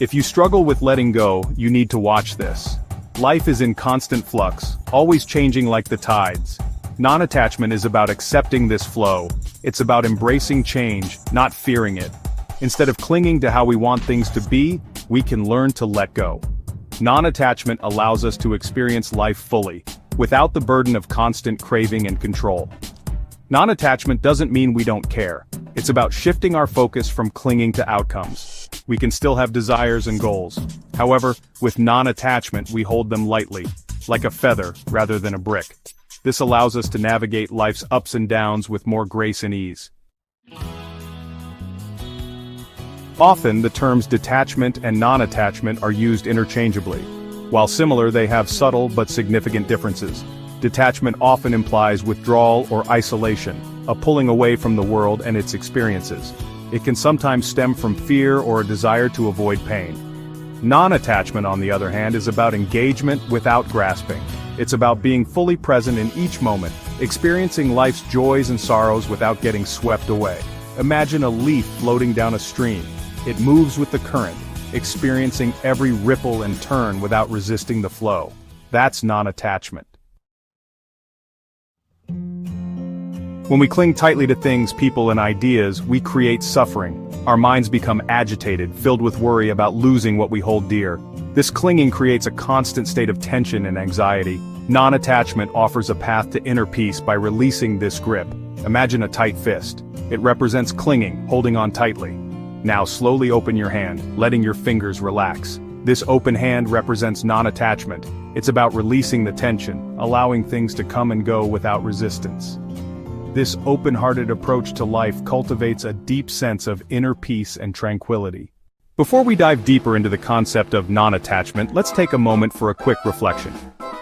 If you struggle with letting go, you need to watch this. Life is in constant flux, always changing like the tides. Non-attachment is about accepting this flow. It's about embracing change, not fearing it. Instead of clinging to how we want things to be, we can learn to let go. Non-attachment allows us to experience life fully, without the burden of constant craving and control. Non-attachment doesn't mean we don't care. It's about shifting our focus from clinging to outcomes. We can still have desires and goals. However, with non-attachment we hold them lightly, like a feather rather than a brick. This allows us to navigate life's ups and downs with more grace and ease. Often, the terms detachment and non-attachment are used interchangeably. While similar, they have subtle but significant differences. Detachment often implies withdrawal or isolation, a pulling away from the world and its experiences. It can sometimes stem from fear or a desire to avoid pain. Non-attachment, on the other hand, is about engagement without grasping. It's about being fully present in each moment, experiencing life's joys and sorrows without getting swept away. Imagine a leaf floating down a stream. It moves with the current, experiencing every ripple and turn without resisting the flow. That's non-attachment. When we cling tightly to things, people, and ideas, we create suffering. Our minds become agitated, filled with worry about losing what we hold dear. This clinging creates a constant state of tension and anxiety. Non-attachment offers a path to inner peace by releasing this grip. Imagine a tight fist. It represents clinging, holding on tightly. Now slowly open your hand, letting your fingers relax. This open hand represents non-attachment. It's about releasing the tension, allowing things to come and go without resistance. This open-hearted approach to life cultivates a deep sense of inner peace and tranquility. Before we dive deeper into the concept of non-attachment, let's take a moment for a quick reflection.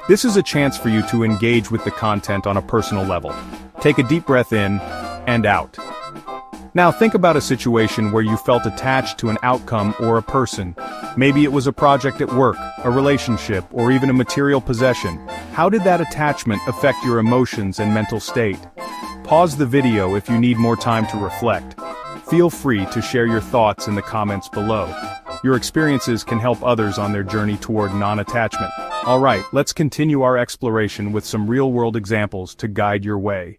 This is a chance for you to engage with the content on a personal level. Take a deep breath in and out. Now think about a situation where you felt attached to an outcome or a person. Maybe it was a project at work, a relationship, or even a material possession. How did that attachment affect your emotions and mental state? Pause the video if you need more time to reflect. Feel free to share your thoughts in the comments below. Your experiences can help others on their journey toward non-attachment. Alright, let's continue our exploration with some real-world examples to guide your way.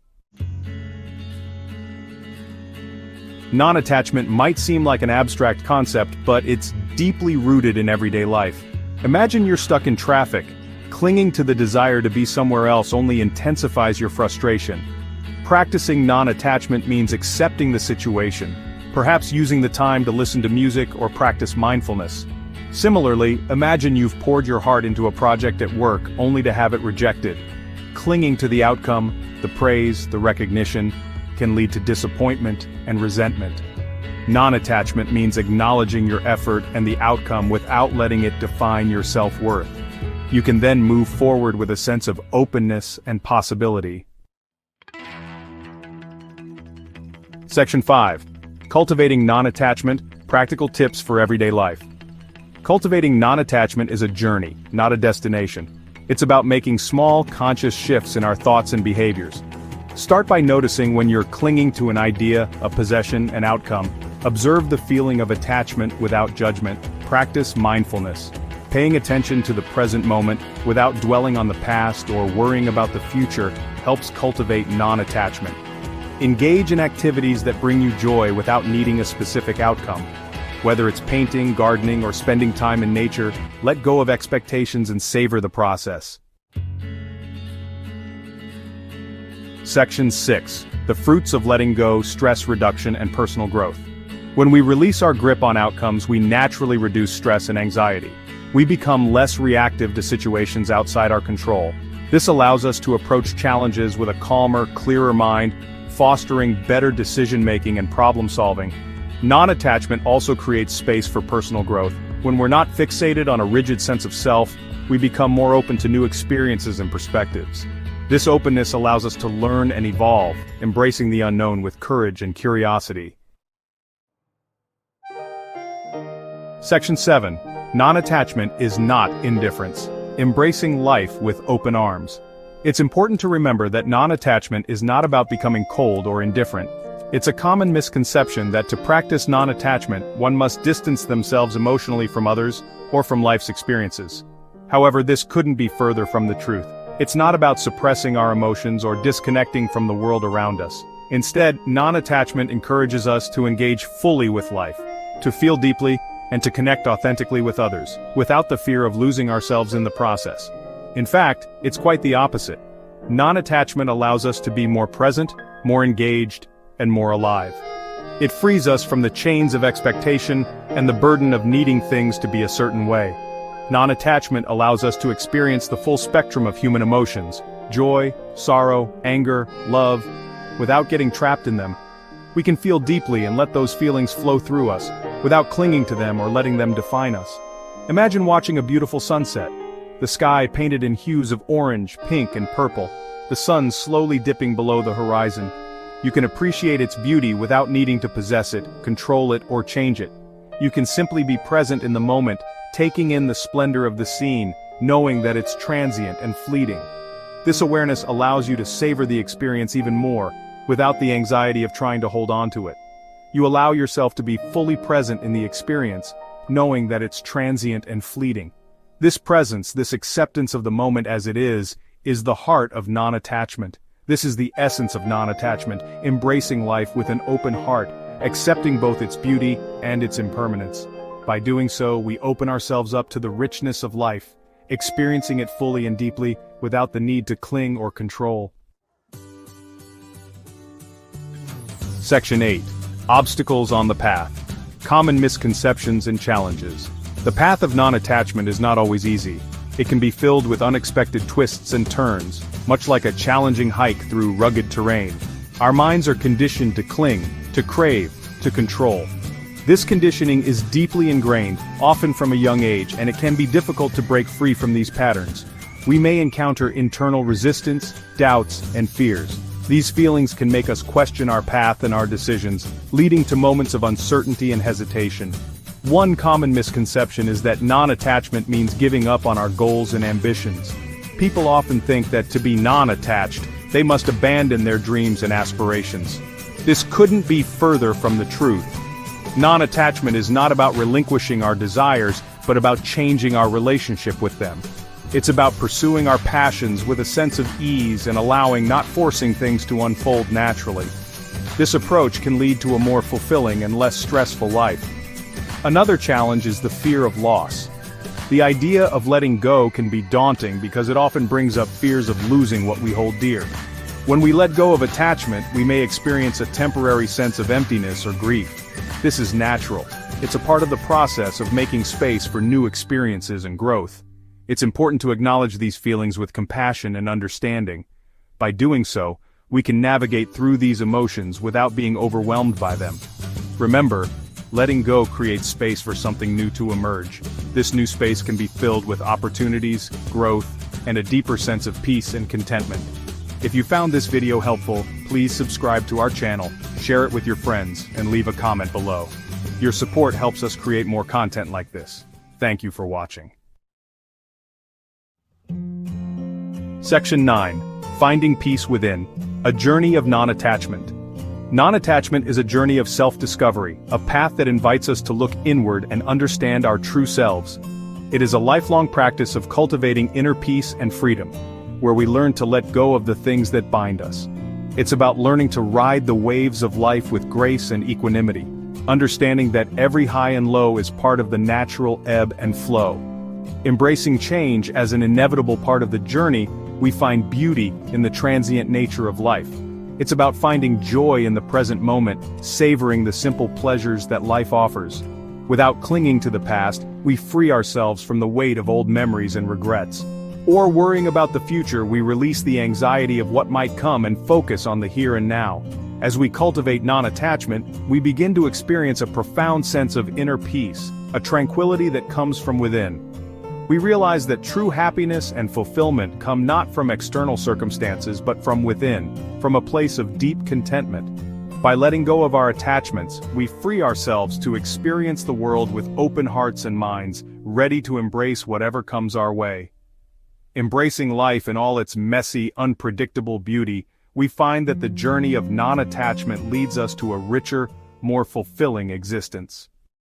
Non-attachment might seem like an abstract concept, but it's deeply rooted in everyday life. Imagine you're stuck in traffic. Clinging to the desire to be somewhere else only intensifies your frustration. Practicing non-attachment means accepting the situation, perhaps using the time to listen to music or practice mindfulness. Similarly, imagine you've poured your heart into a project at work only to have it rejected. Clinging to the outcome, the praise, the recognition, can lead to disappointment and resentment. Non-attachment means acknowledging your effort and the outcome without letting it define your self-worth. You can then move forward with a sense of openness and possibility. Section 5. Cultivating non-attachment, practical tips for everyday life. Cultivating non-attachment is a journey, not a destination. It's about making small, conscious shifts in our thoughts and behaviors. Start by noticing when you're clinging to an idea, a possession, an outcome. Observe the feeling of attachment without judgment. Practice mindfulness. Paying attention to the present moment, without dwelling on the past or worrying about the future, helps cultivate non-attachment. Engage in activities that bring you joy without needing a specific outcome. Whether it's painting, gardening, or spending time in nature, let go of expectations and savor the process. Section 6. The fruits of letting go, stress reduction, and personal growth. When we release our grip on outcomes, we naturally reduce stress and anxiety. We become less reactive to situations outside our control. This allows us to approach challenges with a calmer, clearer mind, fostering better decision-making and problem-solving. Non-attachment also creates space for personal growth. When we're not fixated on a rigid sense of self, we become more open to new experiences and perspectives. This openness allows us to learn and evolve, embracing the unknown with courage and curiosity. Section 7. Non-attachment is not indifference. Embracing life with open arms. It's important to remember that non-attachment is not about becoming cold or indifferent. It's a common misconception that to practice non-attachment, one must distance themselves emotionally from others or from life's experiences. However, this couldn't be further from the truth. It's not about suppressing our emotions or disconnecting from the world around us. Instead, non-attachment encourages us to engage fully with life, to feel deeply, and to connect authentically with others, without the fear of losing ourselves in the process. In fact, it's quite the opposite. Non-attachment allows us to be more present, more engaged, and more alive. It frees us from the chains of expectation and the burden of needing things to be a certain way. Non-attachment allows us to experience the full spectrum of human emotions, joy, sorrow, anger, love, without getting trapped in them. We can feel deeply and let those feelings flow through us, without clinging to them or letting them define us. Imagine watching a beautiful sunset. The sky painted in hues of orange, pink, and purple, the sun slowly dipping below the horizon. You can appreciate its beauty without needing to possess it, control it, or change it. You can simply be present in the moment, taking in the splendor of the scene, knowing that it's transient and fleeting. This awareness allows you to savor the experience even more, without the anxiety of trying to hold on to it. You allow yourself to be fully present in the experience, knowing that it's transient and fleeting. This presence, this acceptance of the moment as it is the heart of non-attachment. This is the essence of non-attachment, embracing life with an open heart, accepting both its beauty and its impermanence. By doing so, we open ourselves up to the richness of life, experiencing it fully and deeply, without the need to cling or control. Section 8. Obstacles on the path. Common misconceptions and challenges. The path of non-attachment is not always easy. It can be filled with unexpected twists and turns, much like a challenging hike through rugged terrain. Our minds are conditioned to cling, to crave, to control. This conditioning is deeply ingrained, often from a young age, and it can be difficult to break free from these patterns. We may encounter internal resistance, doubts, and fears. These feelings can make us question our path and our decisions, leading to moments of uncertainty and hesitation. One common misconception is that non-attachment means giving up on our goals and ambitions. People often think that to be non-attached, they must abandon their dreams and aspirations. This couldn't be further from the truth. Non-attachment is not about relinquishing our desires, but about changing our relationship with them. It's about pursuing our passions with a sense of ease and allowing, not forcing things to unfold naturally. This approach can lead to a more fulfilling and less stressful life. Another challenge is the fear of loss. The idea of letting go can be daunting because it often brings up fears of losing what we hold dear. When we let go of attachment, we may experience a temporary sense of emptiness or grief. This is natural. It's a part of the process of making space for new experiences and growth. It's important to acknowledge these feelings with compassion and understanding. By doing so, we can navigate through these emotions without being overwhelmed by them. Remember, letting go creates space for something new to emerge. This new space can be filled with opportunities, growth, and a deeper sense of peace and contentment. If you found this video helpful, please subscribe to our channel, share it with your friends, and leave a comment below. Your support helps us create more content like this. Thank you for watching. Section 9. Finding Peace Within. A Journey of Non-Attachment. Non-attachment is a journey of self-discovery, a path that invites us to look inward and understand our true selves. It is a lifelong practice of cultivating inner peace and freedom, where we learn to let go of the things that bind us. It's about learning to ride the waves of life with grace and equanimity, understanding that every high and low is part of the natural ebb and flow. Embracing change as an inevitable part of the journey, we find beauty in the transient nature of life. It's about finding joy in the present moment, savoring the simple pleasures that life offers. Without clinging to the past, we free ourselves from the weight of old memories and regrets. Or worrying about the future, we release the anxiety of what might come and focus on the here and now. As we cultivate non-attachment, we begin to experience a profound sense of inner peace, a tranquility that comes from within. We realize that true happiness and fulfillment come not from external circumstances but from within, from a place of deep contentment. By letting go of our attachments, we free ourselves to experience the world with open hearts and minds, ready to embrace whatever comes our way. Embracing life in all its messy, unpredictable beauty, we find that the journey of non-attachment leads us to a richer, more fulfilling existence.